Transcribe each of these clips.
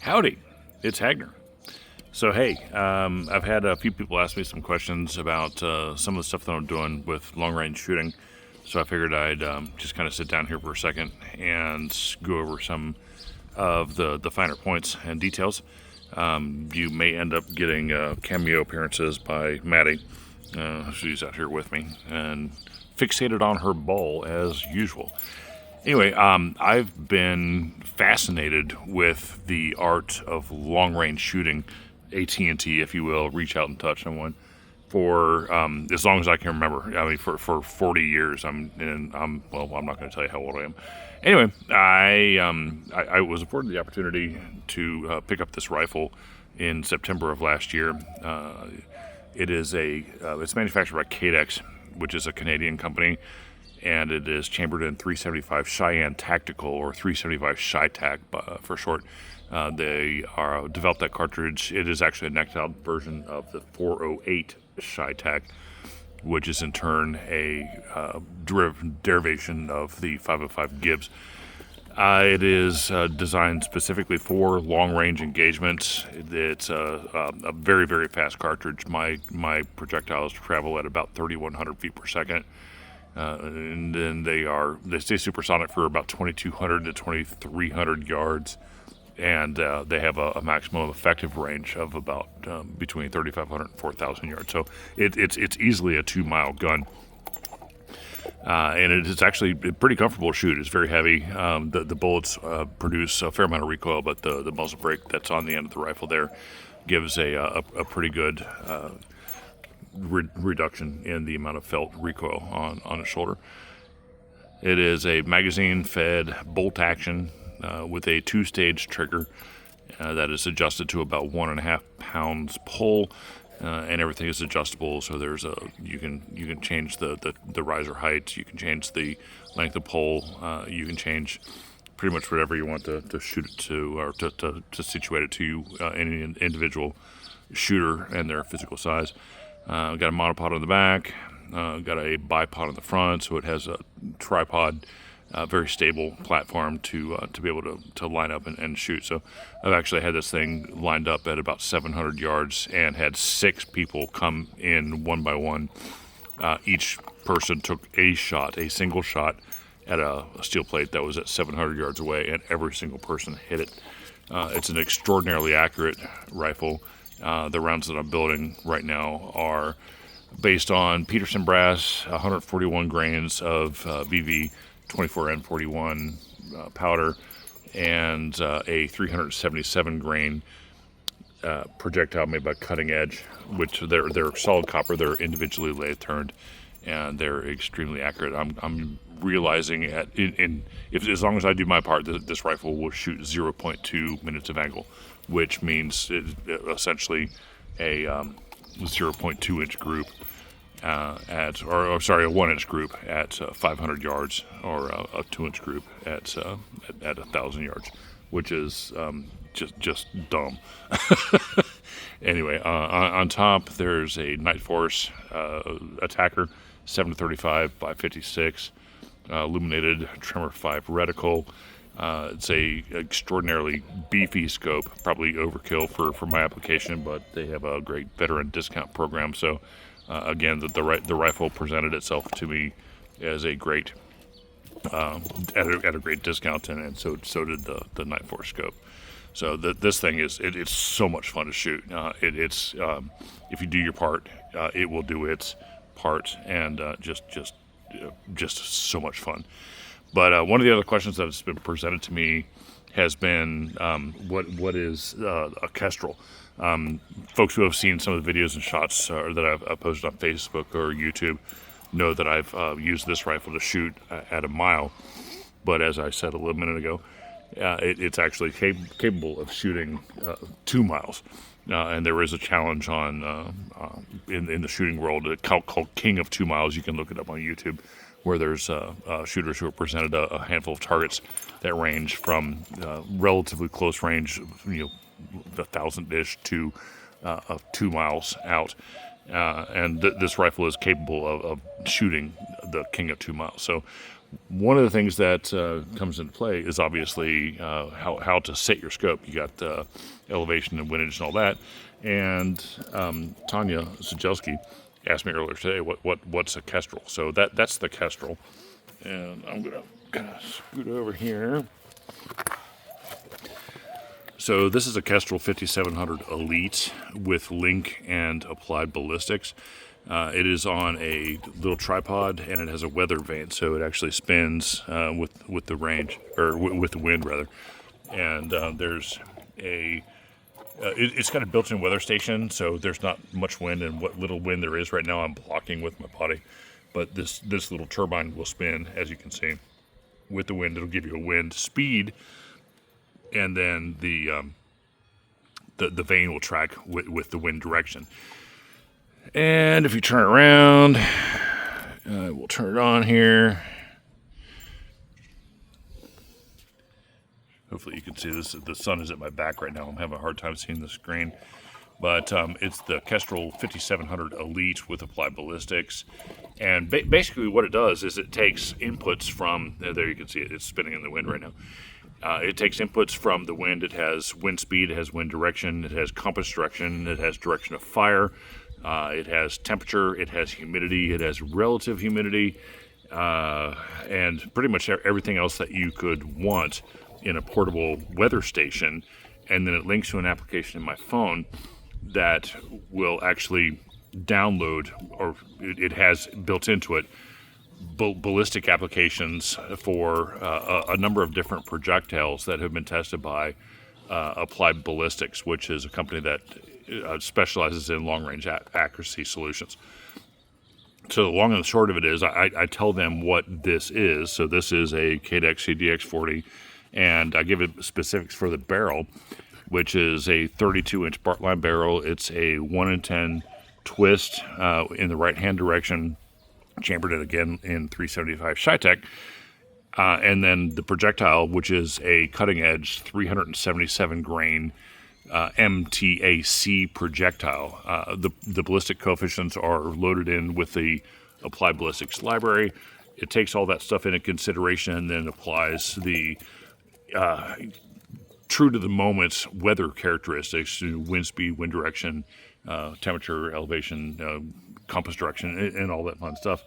Howdy, it's Hagner. So hey, I've had a few people ask me some questions about some of the stuff that I'm doing with long-range shooting. So I figured I'd just kind of sit down here for a second and go over some of the finer points and details. You may end up getting cameo appearances by Maddie. She's out here with me and fixated on her bowl as usual. Anyway, I've been fascinated with the art of long-range shooting, AT&T, if you will, reach out and touch someone, for as long as I can remember. I mean, for 40 years. I'm not going to tell you how old I am. Anyway, I was afforded the opportunity to pick up this rifle in September of last year. It's manufactured by Cadex, which is a Canadian company, and it is chambered in 375 Cheyenne Tactical, or 375 Chi-Tac for short. They developed that cartridge. It is actually a necked-out version of the 408 Chi-Tac, which is in turn a derivation of the 505 Gibbs. It is designed specifically for long-range engagements. It's a very, very fast cartridge. My projectiles travel at about 3,100 feet per second. And then they stay supersonic for about 2,200 to 2,300 yards, and they have a maximum effective range of about between 3,500 and 4,000 yards. So it's easily a 2-mile gun, and it's actually pretty comfortable to shoot. It's very heavy. The bullets produce a fair amount of recoil, but the muzzle brake that's on the end of the rifle there gives a pretty good reduction in the amount of felt recoil on a shoulder. It is a magazine-fed bolt action with a 2-stage trigger that is adjusted to about 1.5 pounds pull, and everything is adjustable. So you can change the riser height, you can change the length of pull, you can change pretty much whatever you want to shoot it to, or to situate it to any individual shooter and their physical size. Got a monopod on the back, got a bipod on the front, so it has a tripod, very stable platform to be able to line up and shoot. So I've actually had this thing lined up at about 700 yards and had 6 people come in one by one. Each person took a single shot at a steel plate that was at 700 yards away, and every single person hit it. It's an extraordinarily accurate rifle. The rounds that I'm building right now are based on Peterson brass, 141 grains of BV 24N41 powder, and a 377 grain projectile made by Cutting Edge, which they're solid copper. They're individually lathe turned, and they're extremely accurate. I'm realizing if as long as I do my part, this rifle will shoot 0.2 minutes of angle, which means essentially a 0.2 inch group a 1 inch group at 500 yards, or a 2 inch group at 1,000 yards, which is just dumb. Anyway, on top there's a Night Force Attacker 7-35 by 56 illuminated Tremor 5 reticle. It's a extraordinarily beefy scope, probably overkill for my application, but they have a great veteran discount program. So again, the rifle presented itself to me as a great at a great discount, and so did the Night Force scope. So this thing it's so much fun to shoot. It's if you do your part, it will do its part, and just so much fun. But one of the other questions that's been presented to me has been what is a Kestrel? Folks who have seen some of the videos and shots that I've posted on Facebook or YouTube know that I've used this rifle to shoot at a mile. But as I said a little minute ago, it's actually capable of shooting 2 miles. And there is a challenge in the shooting world called King of 2 Miles. You can look it up on YouTube, where there's shooters who have presented a handful of targets that range from relatively close range, 1,000-ish to 2 miles out. And this rifle is capable of shooting the King of 2 Miles. So One of the things that comes into play is obviously how to set your scope. You got elevation and windage and all that. And Tanya Sajelski asked me earlier today what's a Kestrel. So that's the Kestrel. And I'm gonna kind of scoot over here. So this is a Kestrel 5700 Elite with Link and Applied Ballistics. It is on a little tripod, and it has a weather vane, so it actually spins with the range, or with the wind rather. And there's it's got a built-in weather station, so there's not much wind, and what little wind there is right now, I'm blocking with my body. But this little turbine will spin, as you can see, with the wind. It'll give you a wind speed, and then the vane will track with the wind direction. And if you turn it around, we'll turn it on here. Hopefully you can see this. The sun is at my back right now. I'm having a hard time seeing the screen. But it's the Kestrel 5700 Elite with Applied Ballistics. And basically what it does is it takes inputs from, there you can see it, it's spinning in the wind right now. It takes inputs from the wind. It has wind speed, it has wind direction, it has compass direction, it has direction of fire. It has temperature, it has humidity, it has relative humidity, and pretty much everything else that you could want in a portable weather station. And then it links to an application in my phone that will actually download, or it has built into it, ballistic applications for a number of different projectiles that have been tested by Applied Ballistics, which is a company that specializes in long-range accuracy solutions. So the long and the short of it is I tell them what this is. So this is a Cadex CDX40, and I give it specifics for the barrel, which is a 32-inch Bartlein barrel. It's a 1 in 10 twist in the right-hand direction, chambered it again in 375 Shytech. And then the projectile, which is a cutting-edge 377 grain MTAC projectile. The ballistic coefficients are loaded in with the Applied Ballistics library. It takes all that stuff into consideration and then applies the true to the moment weather characteristics, wind speed, wind direction, temperature, elevation, compass direction, and all that fun stuff.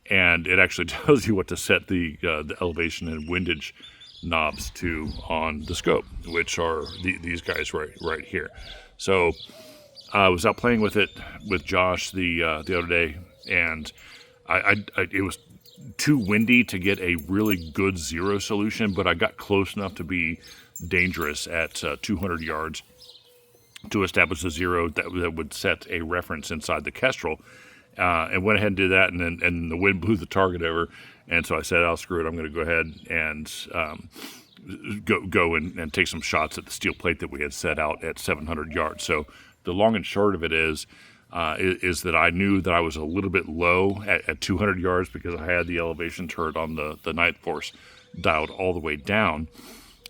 And it actually tells you what to set the elevation and windage knobs to on the scope, which are these guys right here. So I was out playing with it with Josh the other day, and it was too windy to get a really good zero solution, but I got close enough to be dangerous at 200 yards to establish a zero that would set a reference inside the Kestrel. And went ahead and did that, and then the wind blew the target over, and so I said, "I'll screw it. I'm going to go ahead and go and take some shots at the steel plate that we had set out at 700 yards." So the long and short of it is that I knew that I was a little bit low at 200 yards because I had the elevation turret on the Night Force dialed all the way down.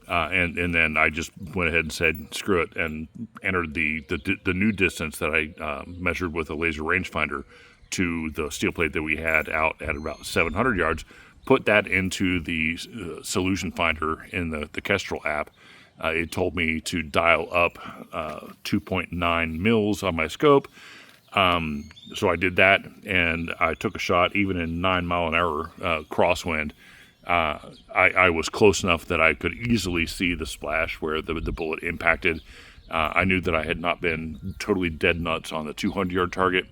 And then I just went ahead and said, screw it, and entered the new distance that I measured with a laser rangefinder to the steel plate that we had out at about 700 yards, put that into the solution finder in the Kestrel app. It told me to dial up 2.9 mils on my scope. So I did that, and I took a shot even in 9 mile an hour crosswind. I was close enough that I could easily see the splash where the bullet impacted. I knew that I had not been totally dead nuts on the 200-yard target,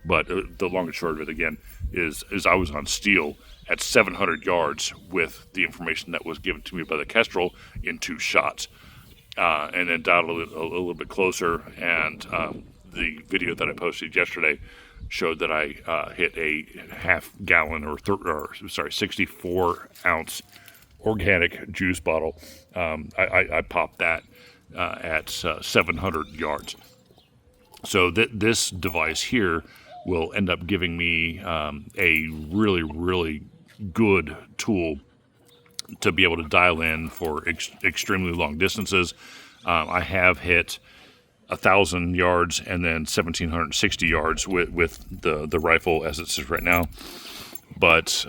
but the long and short of it, again, is I was on steel at 700 yards with the information that was given to me by the Kestrel in 2 shots. And then dialed a little bit closer, and the video that I posted yesterday showed that I hit a half-gallon or 64-ounce organic juice bottle. I popped that at 700 yards. So this device here will end up giving me a really, really good tool to be able to dial in for extremely long distances. I have hit 1,000 yards and then 1,760 yards with the rifle as it sits right now. But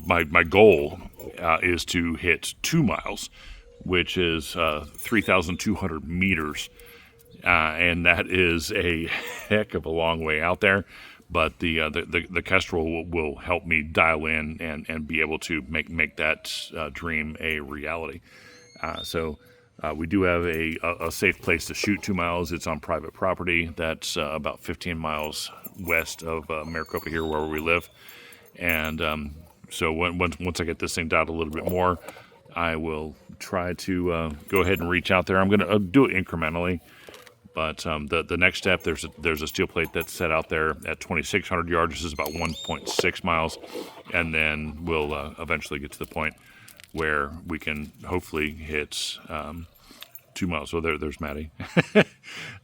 my goal is to hit 2 miles, which is 3,200 meters. And that is a heck of a long way out there. But the Kestrel will help me dial in and be able to make that dream a reality. So we do have a safe place to shoot 2 miles. It's on private property. That's about 15 miles west of Maricopa here, where we live. And so once I get this thing dialed a little bit more, I will try to go ahead and reach out there. I'm going to do it incrementally. But the next step, there's a steel plate that's set out there at 2,600 yards. This is about 1.6 miles. And then we'll eventually get to the point where we can hopefully hit 2 miles. So there's Maddie.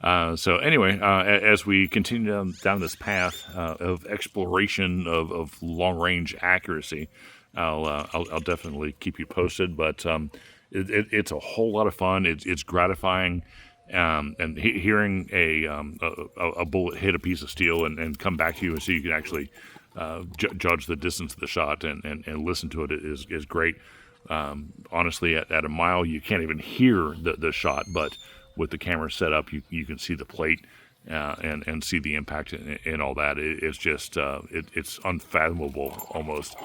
So anyway, as we continue down this path of exploration of long-range accuracy, I'll definitely keep you posted. But it's a whole lot of fun. It's gratifying. And hearing a bullet hit a piece of steel and come back to you, and so you can actually judge the distance of the shot and listen to it is great. Honestly, at a mile, you can't even hear the shot, but with the camera set up, you can see the plate and see the impact and all that. It's just it's unfathomable almost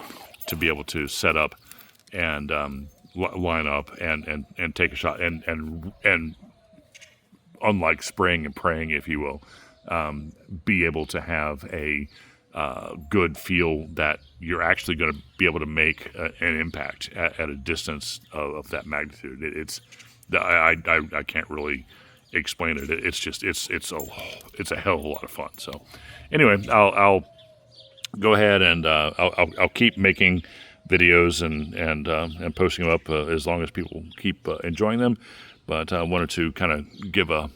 to be able to set up and line up and take a shot and unlike spraying and praying, if you will, be able to have a good feel that you're actually going to be able to make an impact at a distance of that magnitude. I can't really explain it. It's just it's a hell of a lot of fun. So anyway, I'll go ahead and I'll keep making videos and posting them up as long as people keep enjoying them. But I wanted to kind of give a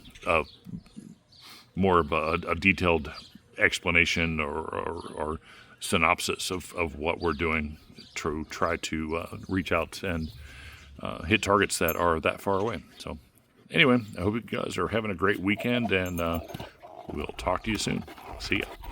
more of a detailed explanation or synopsis of what we're doing to try to reach out and hit targets that are that far away. So anyway, I hope you guys are having a great weekend, and we'll talk to you soon. See ya.